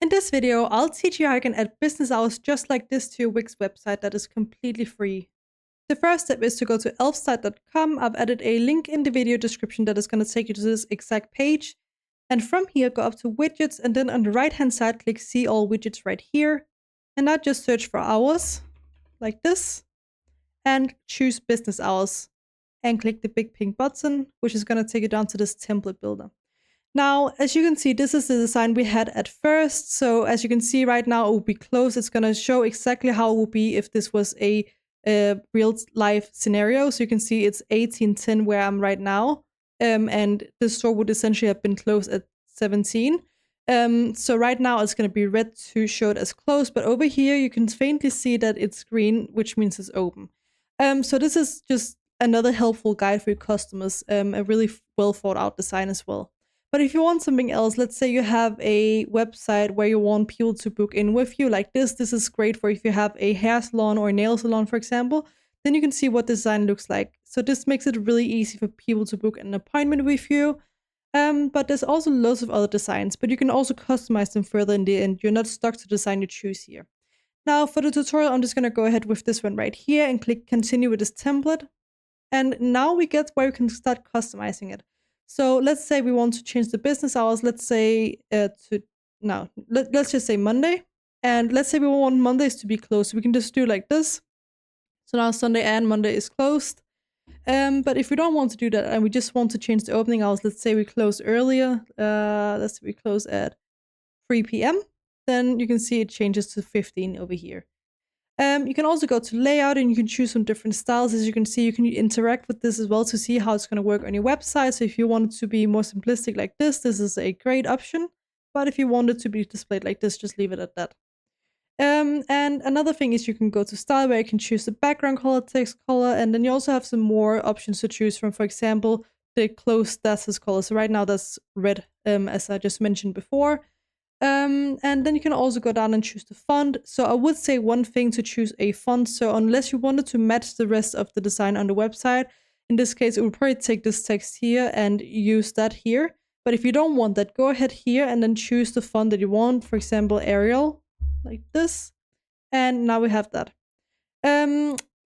In this video, I'll teach you how you can add business hours just like this to your Wix website that is completely free. The first step is to go to elfsight.com. I've added a link in the video description that is going to take you to this exact page. And from here, go up to widgets, and then on the right hand side, click see all widgets right here. And now just search for hours like this and choose business hours and click the big pink button, which is going to take you down to this template builder. Now, as you can see, this is the design we had at first. So as you can see right now, it will be closed. It's going to show exactly how it would be if this was a real life scenario. So you can see it's 18:10 where I'm right now. And the store would essentially have been closed at 17. So right now it's going to be red to show it as closed. But over here, you can faintly see that it's green, which means it's open. So this is just another helpful guide for your customers. A really well thought out design as well. But if you want something else, let's say you have a website where you want people to book in with you like this. This is great for if you have a hair salon or a nail salon, for example. Then you can see what design looks like. So this makes it really easy for people to book an appointment with you. But there's also loads of other designs, but you can also customize them further in the end. You're not stuck to the design you choose here. Now for the tutorial, I'm just going to go ahead with this one right here and click continue with this template. And now we get where we can start customizing it. So let's say we want to change the business hours. Let's say let's just say Monday. And let's say we want Mondays to be closed. We can just do like this. So now Sunday and Monday is closed. But if we don't want to do that and we just want to change the opening hours, let's say we close earlier. Let's say we close at 3 p.m. Then you can see it changes to 15 over here. You can also go to layout and you can choose some different styles. As you can see, you can interact with this as well to see how it's going to work on your website. So if you want it to be more simplistic like this is a great option. But if you want it to be displayed like this, just leave it at that. And another thing is you can go to style where you can choose the background color, text color, and then you also have some more options to choose from. For example, the closed status color. So right now that's red, as I just mentioned before. And then you can also go down and choose the font. So I would say one thing to choose a font. So unless you wanted to match the rest of the design on the website, in this case, it would probably take this text here and use that here. But if you don't want that, go ahead here and then choose the font that you want. For example, Arial, like this. And now we have that.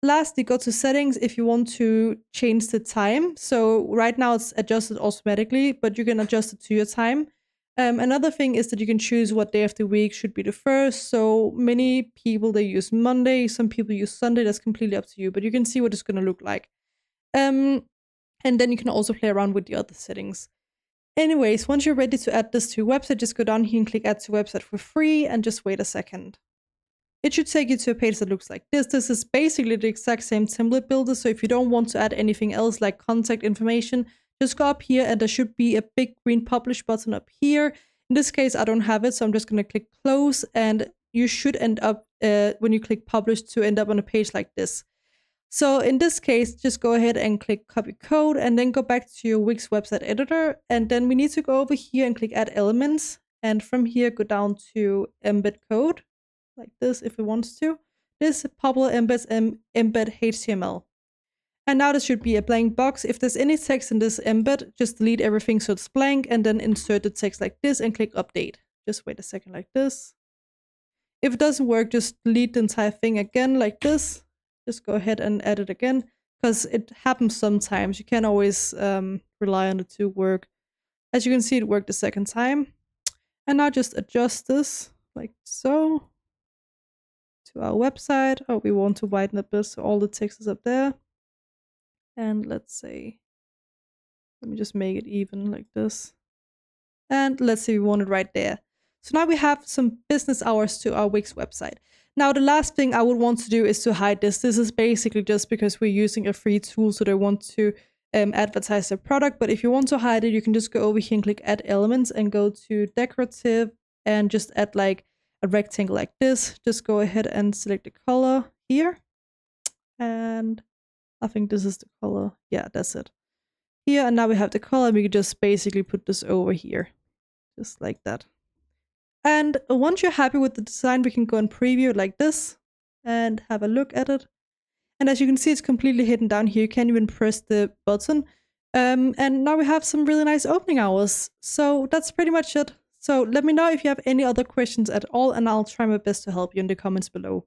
Lastly, go to settings if you want to change the time. So right now it's adjusted automatically, but you can adjust it to your time. Another thing is that you can choose what day of the week should be the first. So many people, they use Monday. Some people use Sunday. That's completely up to you, but you can see what it's going to look like. And then you can also play around with the other settings. Anyways, once you're ready to add this to your website, just go down here and click add to website for free and just wait a second. It should take you to a page that looks like this. This is basically the exact same template builder. So if you don't want to add anything else like contact information, just go up here and there should be a big green publish button up here. In this case, I don't have it, so I'm just going to click close, and you should end up, when you click publish, to end up on a page like this. So in this case, just go ahead and click copy code and then go back to your Wix website editor. And then we need to go over here and click add elements. And from here, go down to embed code like this if we want to. This popular embeds embed HTML. And now this should be a blank box. If there's any text in this embed, just delete everything so it's blank and then insert the text like this and click update. Just wait a second like this. If it doesn't work, just delete the entire thing again like this. Just go ahead and add it again because it happens sometimes. You can't always rely on it to work. As you can see, it worked the second time. And now just adjust this like so to our website. Oh, we want to widen up this so all the text is up there. And let's say, let me just make it even like this. And let's say we want it right there. So now we have some business hours to our Wix website. Now, the last thing I would want to do is to hide this. This is basically just because we're using a free tool, so they want to advertise their product. But if you want to hide it, you can just go over here and click add elements and go to decorative and just add like a rectangle like this. Just go ahead and select the color here. And I think this is the color. Yeah, that's it. Here, and now we have the color. We can just basically put this over here. Just like that. And once you're happy with the design, we can go and preview it like this and have a look at it. And as you can see, it's completely hidden down here. You can't even press the button. And now we have some really nice opening hours. So that's pretty much it. So let me know if you have any other questions at all, and I'll try my best to help you in the comments below.